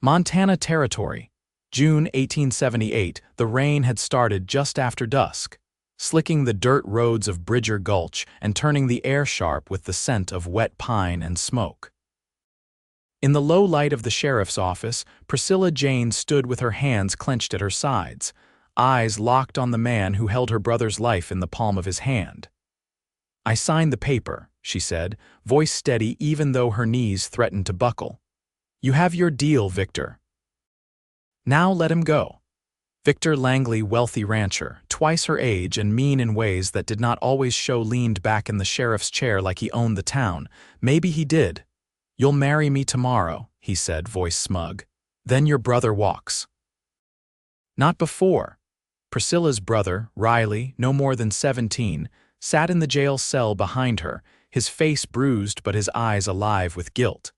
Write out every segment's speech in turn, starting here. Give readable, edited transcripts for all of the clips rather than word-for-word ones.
Montana Territory. June 1878, the rain had started just after dusk, slicking the dirt roads of Bridger Gulch and turning the air sharp with the scent of wet pine and smoke. In the low light of the sheriff's office, Priscilla Jane stood with her hands clenched at her sides, eyes locked on the man who held her brother's life in the palm of his hand. "I signed the paper," she said, voice steady even though her knees threatened to buckle. "You have your deal, Victor. Now let him go." Victor Langley, wealthy rancher, twice her age and mean in ways that did not always show, leaned back in the sheriff's chair like he owned the town. Maybe he did. "You'll marry me tomorrow," he said, voice smug. "Then your brother walks." Not before. Priscilla's brother, Riley, no more than 17, sat in the jail cell behind her, his face bruised but his eyes alive with guilt.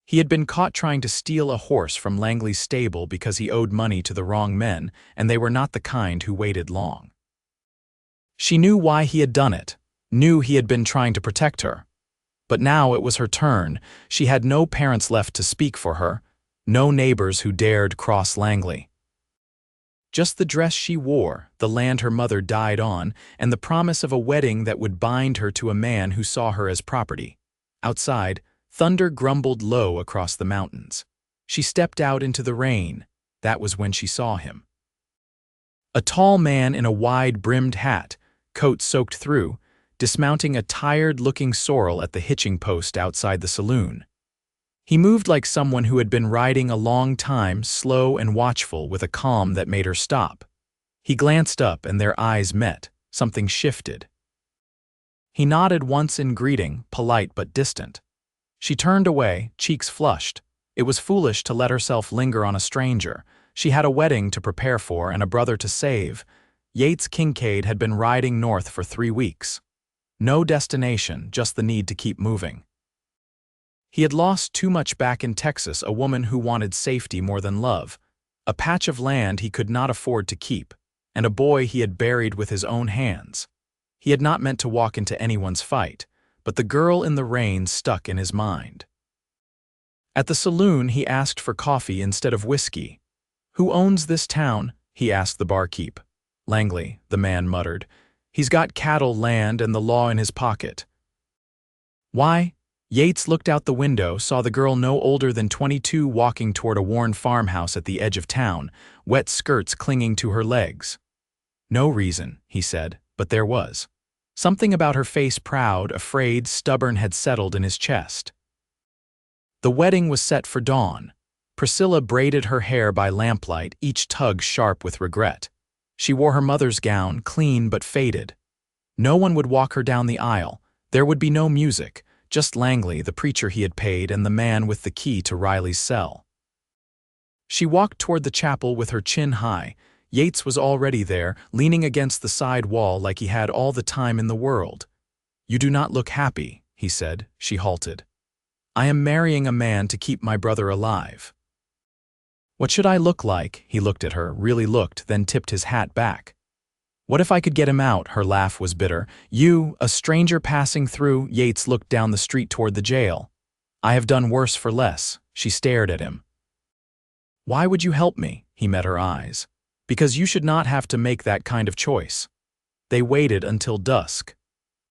He had been caught trying to steal a horse from Langley's stable because he owed money to the wrong men, and they were not the kind who waited long. She knew why he had done it, knew he had been trying to protect her. But now it was her turn. She had no parents left to speak for her, no neighbors who dared cross Langley. Just the dress she wore, the land her mother died on, and the promise of a wedding that would bind her to a man who saw her as property. Outside, thunder grumbled low across the mountains. She stepped out into the rain. That was when she saw him. A tall man in a wide-brimmed hat, coat soaked through, dismounting a tired-looking sorrel at the hitching post outside the saloon. He moved like someone who had been riding a long time, slow and watchful, with a calm that made her stop. He glanced up and their eyes met. Something shifted. He nodded once in greeting, polite but distant. She turned away, cheeks flushed. It was foolish to let herself linger on a stranger. She had a wedding to prepare for and a brother to save. Yates Kincaid had been riding north for 3 weeks. No destination, just the need to keep moving. He had lost too much back in Texas, a woman who wanted safety more than love, a patch of land he could not afford to keep, and a boy he had buried with his own hands. He had not meant to walk into anyone's fight, but the girl in the rain stuck in his mind. At the saloon, he asked for coffee instead of whiskey. "Who owns this town?" he asked the barkeep. "Langley," the man muttered. "He's got cattle, land, and the law in his pocket." "Why?" Yates looked out the window, saw the girl no older than 22 walking toward a worn farmhouse at the edge of town, wet skirts clinging to her legs. "No reason," he said, but there was. Something about her face, proud, afraid, stubborn, had settled in his chest. The wedding was set for dawn. Priscilla braided her hair by lamplight, each tug sharp with regret. She wore her mother's gown, clean but faded. No one would walk her down the aisle. There would be no music, just Langley, the preacher he had paid, and the man with the key to Riley's cell. She walked toward the chapel with her chin high. Yates was already there, leaning against the side wall like he had all the time in the world. "You do not look happy," he said. She halted. "I am marrying a man to keep my brother alive." "What should I look like?" He looked at her, really looked, then tipped his hat back. "What if I could get him out?" Her laugh was bitter. "You, a stranger passing through." Yates looked down the street toward the jail. "I have done worse for less." She stared at him. "Why would you help me?" He met her eyes. "Because you should not have to make that kind of choice." They waited until dusk.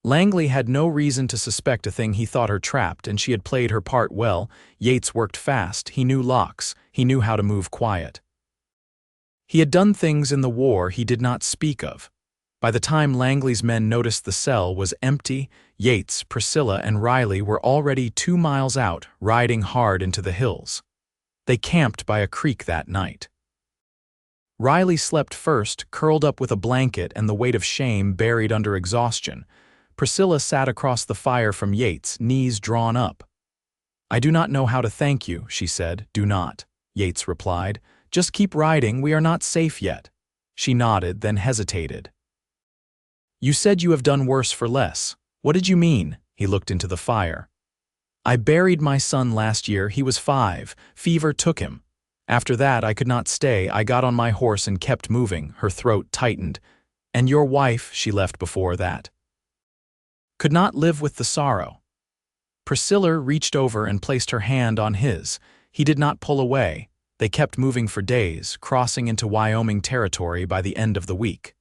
Langley had no reason to suspect a thing. He thought her trapped, and she had played her part well. Yates worked fast. He knew locks. He knew how to move quiet. He had done things in the war he did not speak of. By the time Langley's men noticed the cell was empty, Yates, Priscilla, and Riley were already 2 miles out, riding hard into the hills. They camped by a creek that night. Riley slept first, curled up with a blanket and the weight of shame buried under exhaustion. Priscilla sat across the fire from Yates, knees drawn up. "I do not know how to thank you," she said. "Do not," Yates replied. "Just keep riding, we are not safe yet." She nodded, then hesitated. "You said you have done worse for less. What did you mean?" He looked into the fire. "I buried my son last year. He was 5. Fever took him. After that, I could not stay. I got on my horse and kept moving." Her throat tightened. "And your wife," she left before that. "Could not live with the sorrow." Priscilla reached over and placed her hand on his. He did not pull away. They kept moving for days, crossing into Wyoming territory by the end of the week.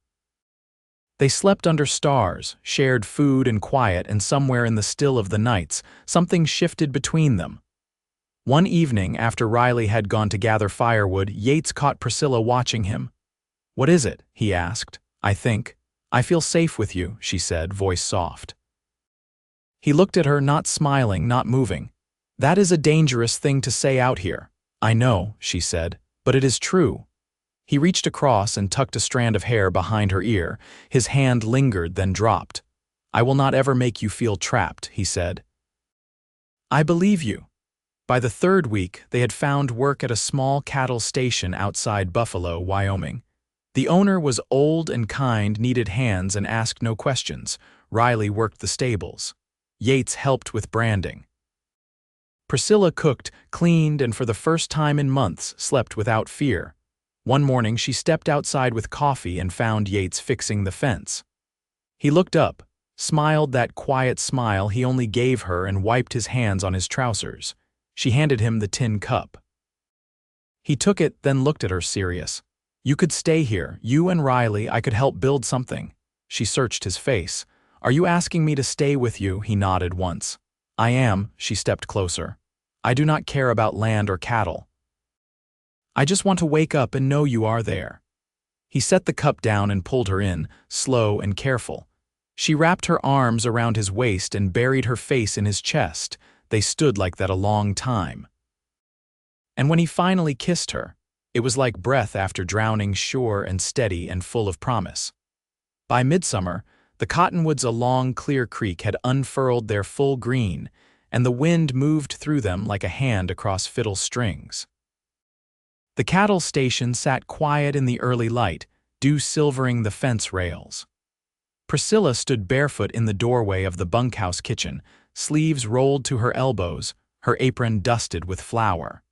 They slept under stars, shared food and quiet, and somewhere in the still of the nights, something shifted between them. One evening, after Riley had gone to gather firewood, Yates caught Priscilla watching him. "What is it?" he asked. I feel safe with you," she said, voice soft. He looked at her, not smiling, not moving. "That is a dangerous thing to say out here." "I know," she said, "but it is true." He reached across and tucked a strand of hair behind her ear. His hand lingered, then dropped. "I will not ever make you feel trapped," he said. "I believe you." By the third week, they had found work at a small cattle station outside Buffalo, Wyoming. The owner was old and kind, needed hands, and asked no questions. Riley worked the stables. Yates helped with branding. Priscilla cooked, cleaned, and for the first time in months, slept without fear. One morning, she stepped outside with coffee and found Yates fixing the fence. He looked up, smiled that quiet smile he only gave her, and wiped his hands on his trousers. She handed him the tin cup. He took it, then looked at her, serious. "You could stay here, you and Riley. I could help build something." She searched his face. "Are you asking me to stay with you?" He nodded once. "I am." She stepped closer. "I do not care about land or cattle. I just want to wake up and know you are there." He set the cup down and pulled her in, slow and careful. She wrapped her arms around his waist and buried her face in his chest. They stood like that a long time. And when he finally kissed her, it was like breath after drowning, sure and steady and full of promise. By midsummer, the cottonwoods along Clear Creek had unfurled their full green, and the wind moved through them like a hand across fiddle strings. The cattle station sat quiet in the early light, dew silvering the fence rails. Priscilla stood barefoot in the doorway of the bunkhouse kitchen, sleeves rolled to her elbows, her apron dusted with flour.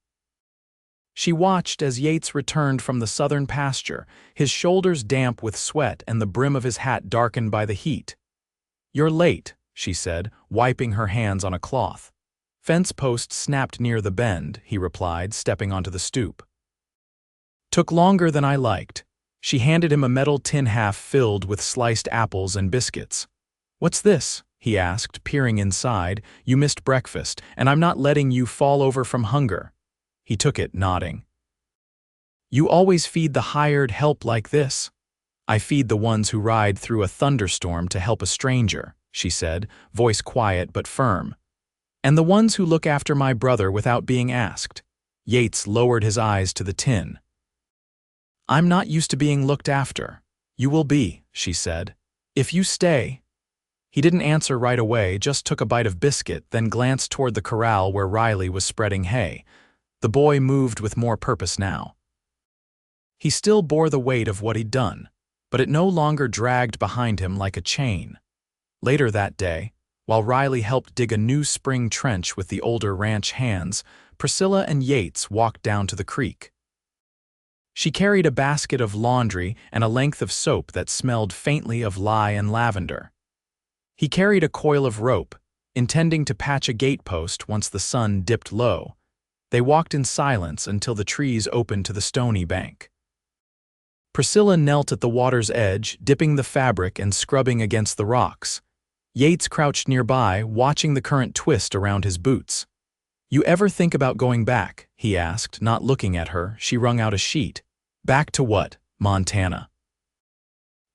She watched as Yates returned from the southern pasture, his shoulders damp with sweat and the brim of his hat darkened by the heat. "You're late," she said, wiping her hands on a cloth. "Fence post snapped near the bend," he replied, stepping onto the stoop. "Took longer than I liked." She handed him a metal tin half filled with sliced apples and biscuits. "What's this?" he asked, peering inside. "You missed breakfast, and I'm not letting you fall over from hunger." He took it, nodding. "You always feed the hired help like this?" "I feed the ones who ride through a thunderstorm to help a stranger," she said, voice quiet but firm. "And the ones who look after my brother without being asked." Yates lowered his eyes to the tin. "I'm not used to being looked after." "You will be," she said. "If you stay." He didn't answer right away, just took a bite of biscuit, then glanced toward the corral where Riley was spreading hay. The boy moved with more purpose now. He still bore the weight of what he'd done, but it no longer dragged behind him like a chain. Later that day, while Riley helped dig a new spring trench with the older ranch hands, Priscilla and Yates walked down to the creek. She carried a basket of laundry and a length of soap that smelled faintly of lye and lavender. He carried a coil of rope, intending to patch a gatepost once the sun dipped low. They walked in silence until the trees opened to the stony bank. Priscilla knelt at the water's edge, dipping the fabric and scrubbing against the rocks. Yates crouched nearby, watching the current twist around his boots. "You ever think about going back?" he asked, not looking at her. She wrung out a sheet. "Back to what?" "Montana."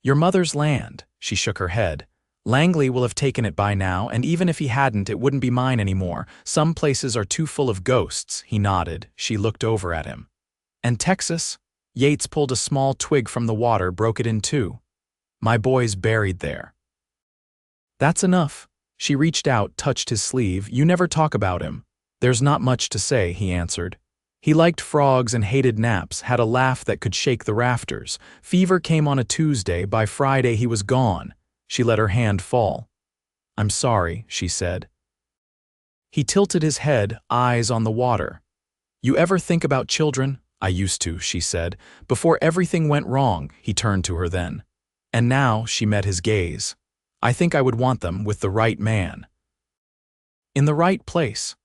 "Your mother's land." She shook her head. "Langley will have taken it by now, and even if he hadn't, it wouldn't be mine anymore. Some places are too full of ghosts." He nodded. She looked over at him. "And Texas?" Yates pulled a small twig from the water, broke it in two. "My boy's buried there." "That's enough." She reached out, touched his sleeve. "You never talk about him." "There's not much to say," he answered. "He liked frogs and hated naps, had a laugh that could shake the rafters. Fever came on a Tuesday. By Friday he was gone." She let her hand fall. "I'm sorry," she said. He tilted his head, eyes on the water. "You ever think about children?" "I used to," she said. "Before everything went wrong." He turned to her then. "And now," she met his gaze. "I think I would want them with the right man." "In the right place."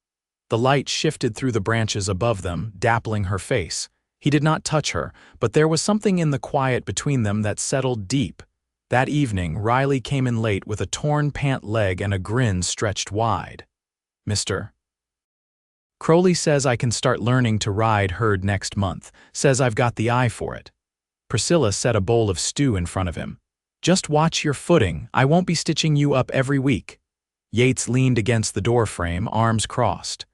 The light shifted through the branches above them, dappling her face. He did not touch her, but there was something in the quiet between them that settled deep. That evening, Riley came in late with a torn pant leg and a grin stretched wide. "Mr. Crowley says I can start learning to ride herd next month, says I've got the eye for it." Priscilla set a bowl of stew in front of him. "Just watch your footing, I won't be stitching you up every week." Yates leaned against the doorframe, arms crossed.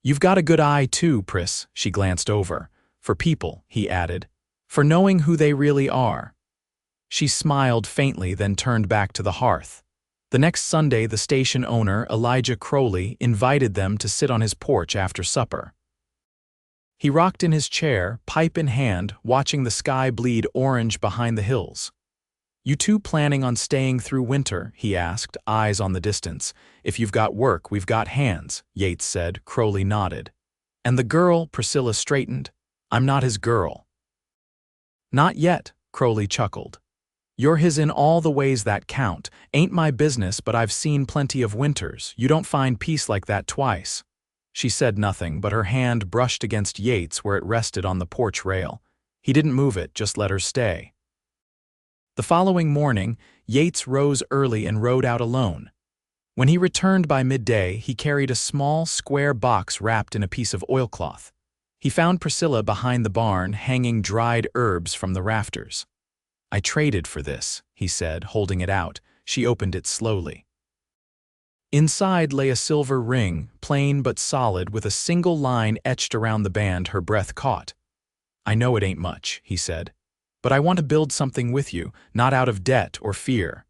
"You've got a good eye too, Pris," she glanced over. "For people," he added. "For knowing who they really are." She smiled faintly, then turned back to the hearth. The next Sunday, the station owner, Elijah Crowley, invited them to sit on his porch after supper. He rocked in his chair, pipe in hand, watching the sky bleed orange behind the hills. "You two planning on staying through winter?" he asked, eyes on the distance. "If you've got work, we've got hands," Yates said. Crowley nodded. "And the girl?" Priscilla straightened. "I'm not his girl." "Not yet," Crowley chuckled. "You're his in all the ways that count. Ain't my business, but I've seen plenty of winters. You don't find peace like that twice." She said nothing, but her hand brushed against Yates where it rested on the porch rail. He didn't move it, just let her stay. The following morning, Yates rose early and rode out alone. When he returned by midday, he carried a small, square box wrapped in a piece of oilcloth. He found Priscilla behind the barn, hanging dried herbs from the rafters. "I traded for this," he said, holding it out. She opened it slowly. Inside lay a silver ring, plain but solid, with a single line etched around the band her breath caught. "I know it ain't much," he said, "but I want to build something with you, not out of debt or fear.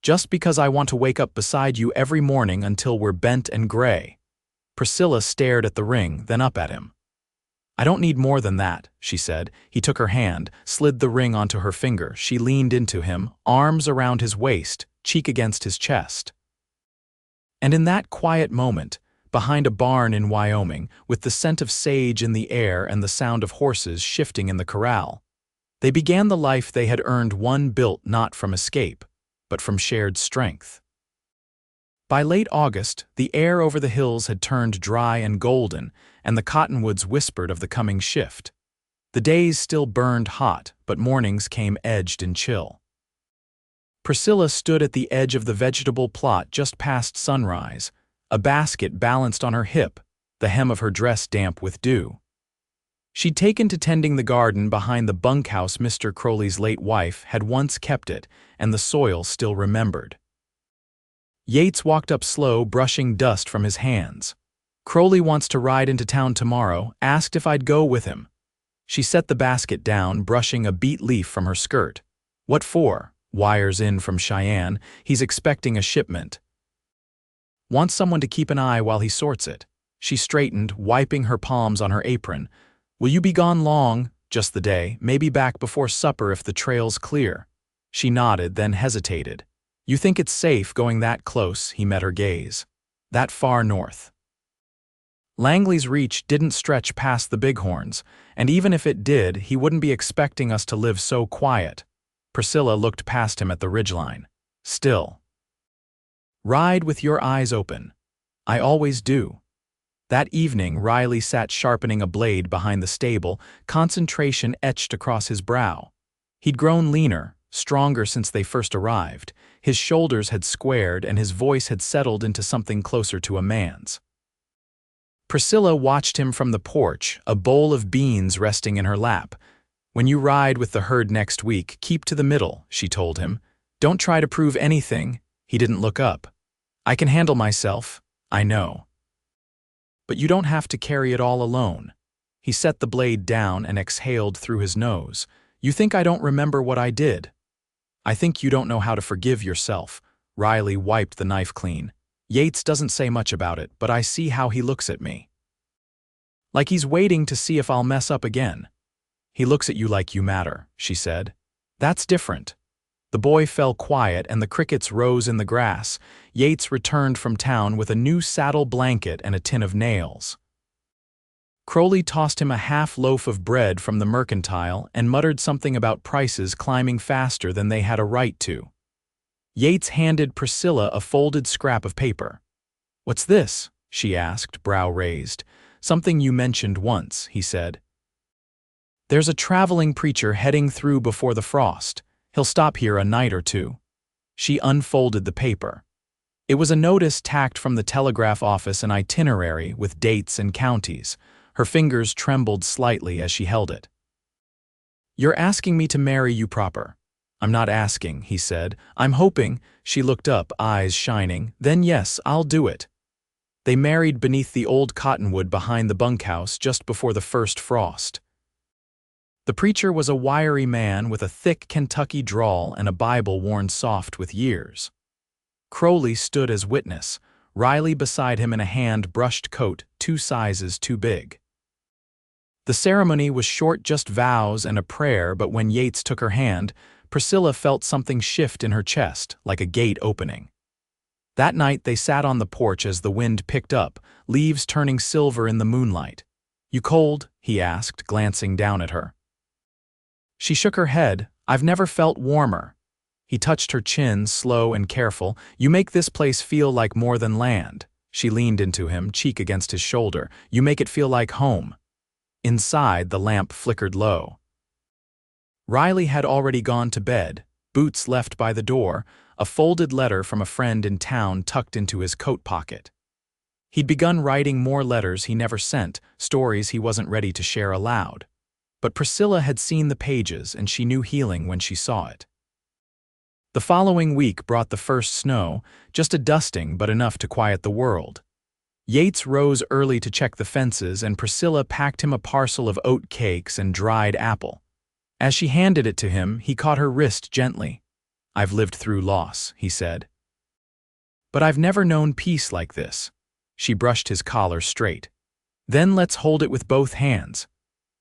Just because I want to wake up beside you every morning until we're bent and gray." Priscilla stared at the ring, then up at him. "I don't need more than that," she said. He took her hand, slid the ring onto her finger. She leaned into him, arms around his waist, cheek against his chest. And in that quiet moment, behind a barn in Wyoming, with the scent of sage in the air and the sound of horses shifting in the corral, they began the life they had earned, one built not from escape, but from shared strength. By late August, the air over the hills had turned dry and golden, and the cottonwoods whispered of the coming shift. The days still burned hot, but mornings came edged and chill. Priscilla stood at the edge of the vegetable plot just past sunrise, a basket balanced on her hip, the hem of her dress damp with dew. She'd taken to tending the garden behind the bunkhouse Mr. Crowley's late wife had once kept it, and the soil still remembered. Yates walked up slow, brushing dust from his hands. "Crowley wants to ride into town tomorrow, asked if I'd go with him." She set the basket down, brushing a beet leaf from her skirt. "What for?" "Wires in from Cheyenne. He's expecting a shipment. Wants someone to keep an eye while he sorts it." She straightened, wiping her palms on her apron. "Will you be gone long?" "Just the day, maybe back before supper if the trail's clear." She nodded, then hesitated. "You think it's safe going that close?" He met her gaze. "That far north?" Langley's reach didn't stretch past the Bighorns, and even if it did, he wouldn't be expecting us to live so quiet. Priscilla looked past him at the ridgeline. "Still. Ride with your eyes open." "I always do." That evening, Riley sat sharpening a blade behind the stable, concentration etched across his brow. He'd grown leaner, stronger since they first arrived. His shoulders had squared and his voice had settled into something closer to a man's. Priscilla watched him from the porch, a bowl of beans resting in her lap. "When you ride with the herd next week, keep to the middle," she told him. "Don't try to prove anything." He didn't look up. "I can handle myself." "I know. But you don't have to carry it all alone." He set the blade down and exhaled through his nose. "You think I don't remember what I did? I think you don't know how to forgive yourself." Riley wiped the knife clean. "Yates doesn't say much about it, but I see how he looks at me. Like he's waiting to see if I'll mess up again." "He looks at you like you matter," she said. "That's different." The boy fell quiet and the crickets rose in the grass. Yates returned from town with a new saddle blanket and a tin of nails. Crowley tossed him a half loaf of bread from the mercantile and muttered something about prices climbing faster than they had a right to. Yates handed Priscilla a folded scrap of paper. "What's this?" she asked, brow raised. Something you mentioned once, he said. There's a traveling preacher heading through before the frost. He'll stop here a night or two. She unfolded the paper. It was a notice tacked from the telegraph office, an itinerary with dates and counties. Her fingers trembled slightly as she held it. You're asking me to marry you proper. I'm not asking, he said. I'm hoping. She looked up, eyes shining. Then yes, I'll do it. They married beneath the old cottonwood behind the bunkhouse just before the first frost. The preacher was a wiry man with a thick Kentucky drawl and a Bible worn soft with years. Crowley stood as witness, Riley beside him in a hand-brushed coat 2 sizes too big. The ceremony was short, just vows and a prayer, but when Yates took her hand, Priscilla felt something shift in her chest, like a gate opening. That night they sat on the porch as the wind picked up, leaves turning silver in the moonlight. You cold? He asked, glancing down at her. She shook her head. I've never felt warmer. He touched her chin, slow and careful. You make this place feel like more than land. She leaned into him, cheek against his shoulder. You make it feel like home. Inside, the lamp flickered low. Riley had already gone to bed, boots left by the door, a folded letter from a friend in town tucked into his coat pocket. He'd begun writing more letters he never sent, stories he wasn't ready to share aloud. But Priscilla had seen the pages, and she knew healing when she saw it. The following week brought the first snow, just a dusting but enough to quiet the world. Yates rose early to check the fences, and Priscilla packed him a parcel of oat cakes and dried apple. As she handed it to him, he caught her wrist gently. I've lived through loss, he said. But I've never known peace like this. She brushed his collar straight. Then let's hold it with both hands.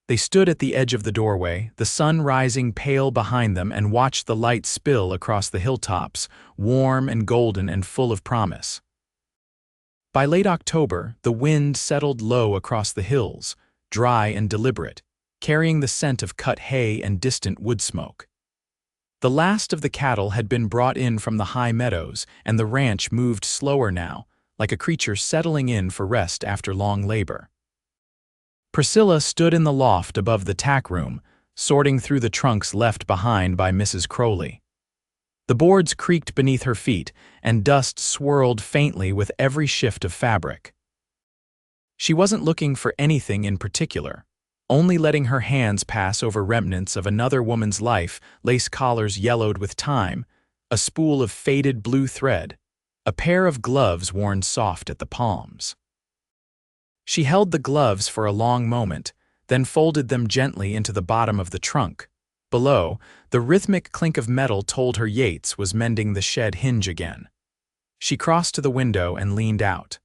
They stood at the edge of the doorway, the sun rising pale behind them, and watched the light spill across the hilltops, warm and golden and full of promise. By late October, the wind settled low across the hills, dry and deliberate, carrying the scent of cut hay and distant wood smoke. The last of the cattle had been brought in from the high meadows, and the ranch moved slower now, like a creature settling in for rest after long labor. Priscilla stood in the loft above the tack room, sorting through the trunks left behind by Mrs. Crowley. The boards creaked beneath her feet, and dust swirled faintly with every shift of fabric. She wasn't looking for anything in particular, only letting her hands pass over remnants of another woman's life, lace collars yellowed with time, a spool of faded blue thread, a pair of gloves worn soft at the palms. She held the gloves for a long moment, then folded them gently into the bottom of the trunk. Below, the rhythmic clink of metal told her Yates was mending the shed hinge again. She crossed to the window and leaned out.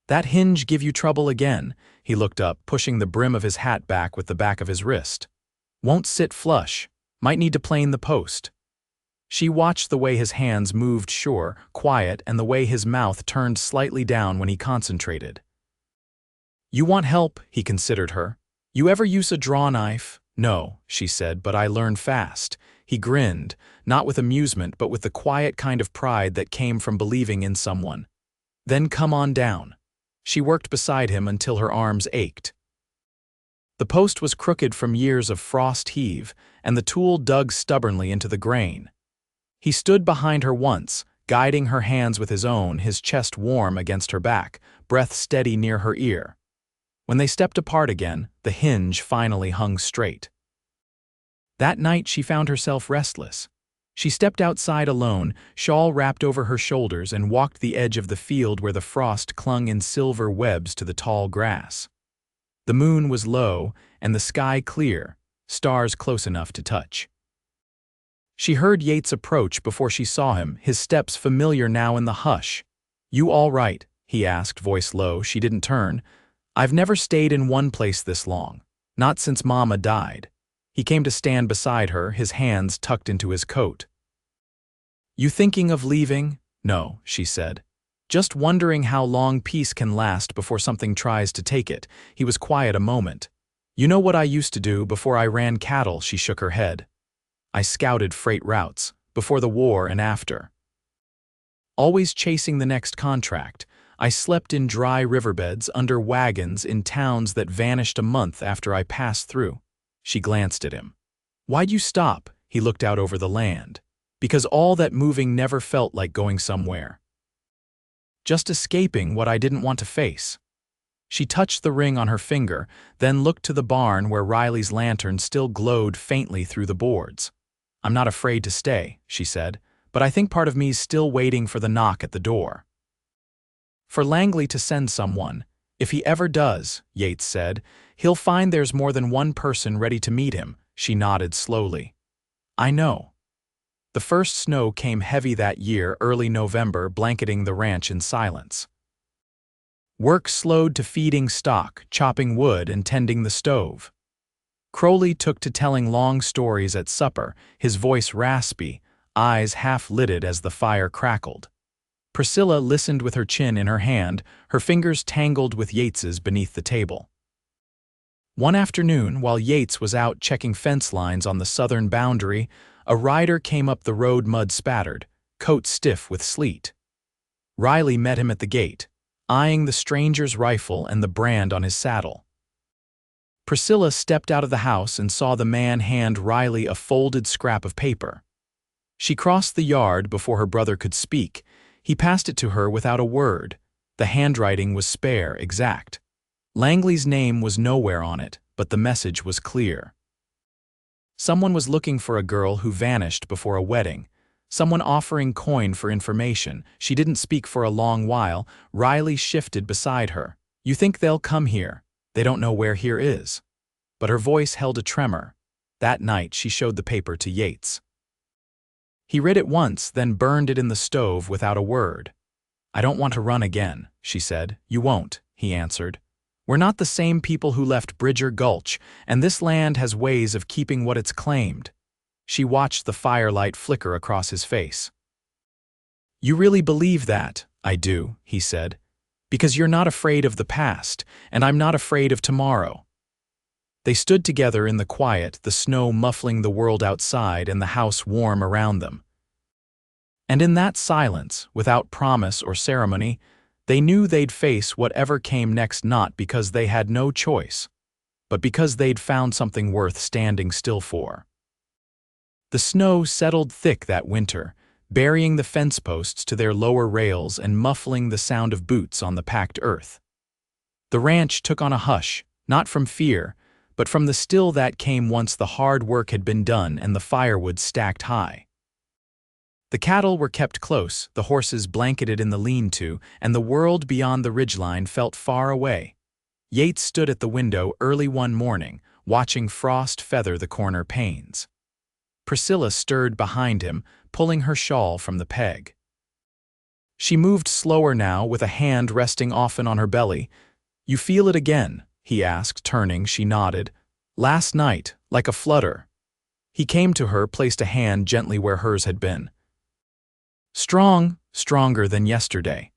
That hinge give you trouble again? He looked up, pushing the brim of his hat back with the back of his wrist. Won't sit flush. Might need to plane the post. She watched the way his hands moved, sure, quiet, and the way his mouth turned slightly down when he concentrated. You want help? He considered her. You ever use a draw knife? No, she said, but I learn fast. He grinned, not with amusement, but with the quiet kind of pride that came from believing in someone. Then come on down. She worked beside him until her arms ached. The post was crooked from years of frost heave, and the tool dug stubbornly into the grain. He stood behind her once, guiding her hands with his own, his chest warm against her back, breath steady near her ear. When they stepped apart again, the hinge finally hung straight. That night she found herself restless. She stepped outside alone, shawl wrapped over her shoulders, and walked the edge of the field where the frost clung in silver webs to the tall grass. The moon was low, and the sky clear, stars close enough to touch. She heard Yates approach before she saw him, his steps familiar now in the hush. You all right? He asked, voice low. She didn't turn. I've never stayed in one place this long. Not since Mama died. He came to stand beside her, his hands tucked into his coat. You thinking of leaving? No, she said. Just wondering how long peace can last before something tries to take it. He was quiet a moment. You know what I used to do before I ran cattle? She shook her head. I scouted freight routes, before the war and after. Always chasing the next contract. I slept in dry riverbeds under wagons in towns that vanished a month after I passed through. She glanced at him. Why'd you stop? He looked out over the land. Because all that moving never felt like going somewhere. Just escaping what I didn't want to face. She touched the ring on her finger, then looked to the barn where Riley's lantern still glowed faintly through the boards. I'm not afraid to stay, she said, but I think part of me's still waiting for the knock at the door. For Langley to send someone. If he ever does, Yates said, he'll find there's more than one person ready to meet him. She nodded slowly. I know. The first snow came heavy that year, early November, blanketing the ranch in silence. Work slowed to feeding stock, chopping wood, and tending the stove. Crowley took to telling long stories at supper, his voice raspy, eyes half-lidded as the fire crackled. Priscilla listened with her chin in her hand, her fingers tangled with Yates's beneath the table. One afternoon, while Yates was out checking fence lines on the southern boundary, a rider came up the road mud-spattered, coat stiff with sleet. Riley met him at the gate, eyeing the stranger's rifle and the brand on his saddle. Priscilla stepped out of the house and saw the man hand Riley a folded scrap of paper. She crossed the yard before her brother could speak. He passed it to her without a word. The handwriting was spare, exact. Langley's name was nowhere on it, but the message was clear. Someone was looking for a girl who vanished before a wedding. Someone offering coin for information. She didn't speak for a long while. Riley shifted beside her. You think they'll come here? They don't know where here is. But her voice held a tremor. That night she showed the paper to Yates. He read it once, then burned it in the stove without a word. I don't want to run again, she said. You won't, he answered. We're not the same people who left Bridger Gulch, and this land has ways of keeping what it's claimed. She watched the firelight flicker across his face. You really believe that? I do, he said. Because you're not afraid of the past, and I'm not afraid of tomorrow. They stood together in the quiet, the snow muffling the world outside and the house warm around them. And in that silence, without promise or ceremony, they knew they'd face whatever came next, not because they had no choice, but because they'd found something worth standing still for. The snow settled thick that winter, burying the fence posts to their lower rails and muffling the sound of boots on the packed earth. The ranch took on a hush, not from fear, but from the still that came once the hard work had been done and the firewood stacked high. The cattle were kept close, the horses blanketed in the lean-to, and the world beyond the ridgeline felt far away. Yates stood at the window early one morning, watching frost feather the corner panes. Priscilla stirred behind him, pulling her shawl from the peg. She moved slower now, with a hand resting often on her belly. You feel it again? He asked, turning. She nodded. Last night, like a flutter. He came to her, placed a hand gently where hers had been. Strong, stronger than yesterday.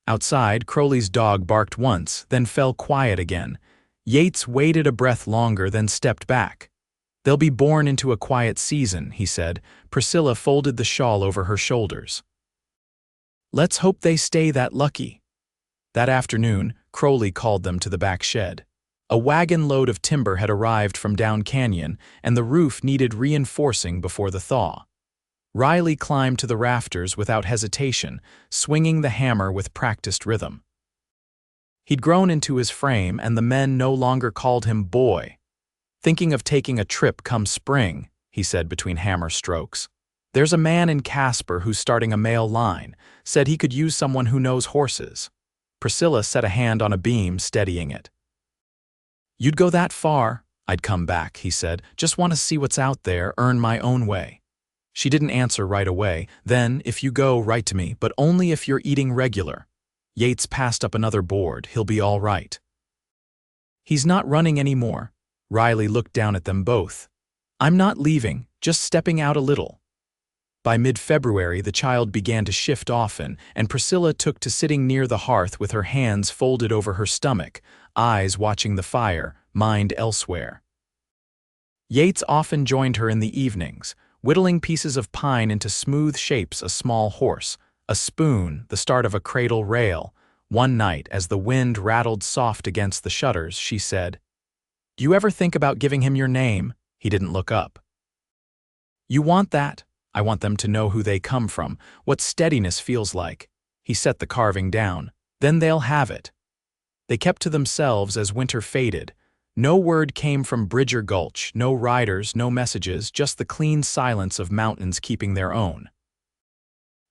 Outside, Crowley's dog barked once, then fell quiet again. Yates waited a breath longer, then stepped back. They'll be born into a quiet season, he said. Priscilla folded the shawl over her shoulders. Let's hope they stay that lucky. That afternoon, Crowley called them to the back shed. A wagon load of timber had arrived from down canyon, and the roof needed reinforcing before the thaw. Riley climbed to the rafters without hesitation, swinging the hammer with practiced rhythm. He'd grown into his frame, and the men no longer called him boy. Thinking of taking a trip come spring, he said between hammer strokes. There's a man in Casper who's starting a male line, said he could use someone who knows horses. Priscilla set a hand on a beam, steadying it. You'd go that far? I'd come back, he said. Just want to see what's out there, earn my own way. She didn't answer right away. Then, if you go, write to me, but only if you're eating regular. Yates passed up another board. He'll be all right. He's not running anymore. Riley looked down at them both. I'm not leaving, just stepping out a little. By mid-February, the child began to shift often, and Priscilla took to sitting near the hearth with her hands folded over her stomach, eyes watching the fire, mind elsewhere. Yates often joined her in the evenings, whittling pieces of pine into smooth shapes, a small horse, a spoon, the start of a cradle rail, One night, as the wind rattled soft against the shutters, she said, "You ever think about giving him your name?" He didn't look up. "You want that? I want them to know who they come from, what steadiness feels like." He set the carving down. "Then they'll have it." They kept to themselves as winter faded. No word came from Bridger Gulch, no riders, no messages, just the clean silence of mountains keeping their own.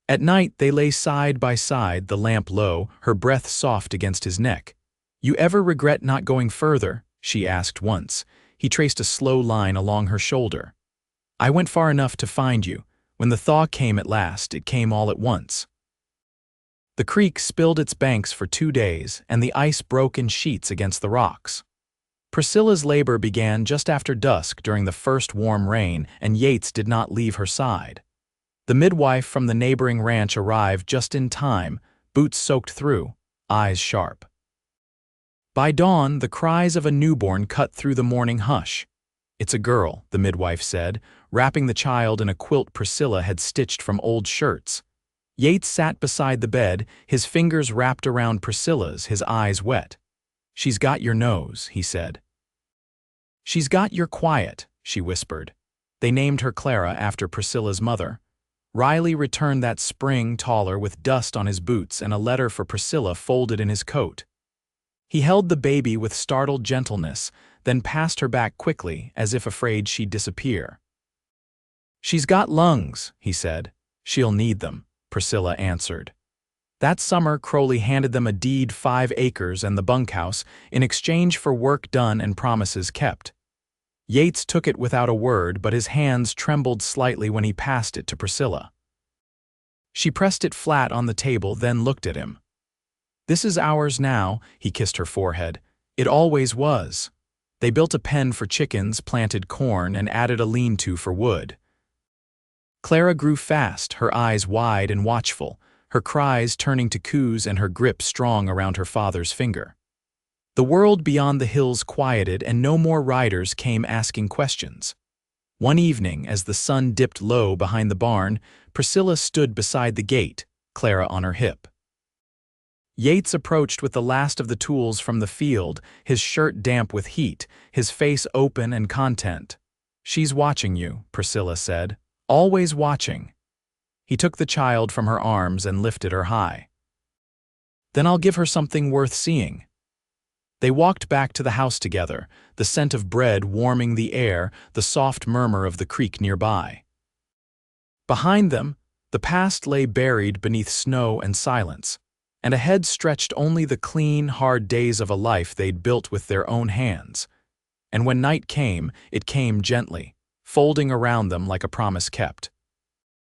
At night they lay side by side, the lamp low, her breath soft against his neck. "You ever regret not going further?" she asked once. He traced a slow line along her shoulder. "I went far enough to find you. When the thaw came at last, it came all at once." The creek spilled its banks for 2 days, and the ice broke in sheets against the rocks. Priscilla's labor began just after dusk during the first warm rain, and Yates did not leave her side. The midwife from the neighboring ranch arrived just in time, boots soaked through, eyes sharp. By dawn, the cries of a newborn cut through the morning hush. "It's a girl," the midwife said, wrapping the child in a quilt Priscilla had stitched from old shirts. Yates sat beside the bed, his fingers wrapped around Priscilla's, his eyes wet. "She's got your nose," he said. "She's got your quiet," she whispered. They named her Clara after Priscilla's mother. Riley returned that spring taller with dust on his boots and a letter for Priscilla folded in his coat. He held the baby with startled gentleness, then passed her back quickly, as if afraid she'd disappear. "She's got lungs," he said. "She'll need them," Priscilla answered. That summer, Crowley handed them a deed, 5 acres and the bunkhouse, in exchange for work done and promises kept. Yates took it without a word, but his hands trembled slightly when he passed it to Priscilla. She pressed it flat on the table, then looked at him. "This is ours now," he kissed her forehead. "It always was." They built a pen for chickens, planted corn, and added a lean-to for wood. Clara grew fast, her eyes wide and watchful, her cries turning to coos and her grip strong around her father's finger. The world beyond the hills quieted, and no more riders came asking questions. One evening, as the sun dipped low behind the barn, Priscilla stood beside the gate, Clara on her hip. Yates approached with the last of the tools from the field, his shirt damp with heat, his face open and content. "She's watching you," Priscilla said. "Always watching." He took the child from her arms and lifted her high. "Then I'll give her something worth seeing." They walked back to the house together, the scent of bread warming the air, the soft murmur of the creek nearby. Behind them, the past lay buried beneath snow and silence, and ahead stretched only the clean, hard days of a life they'd built with their own hands. And when night came, it came gently, folding around them like a promise kept.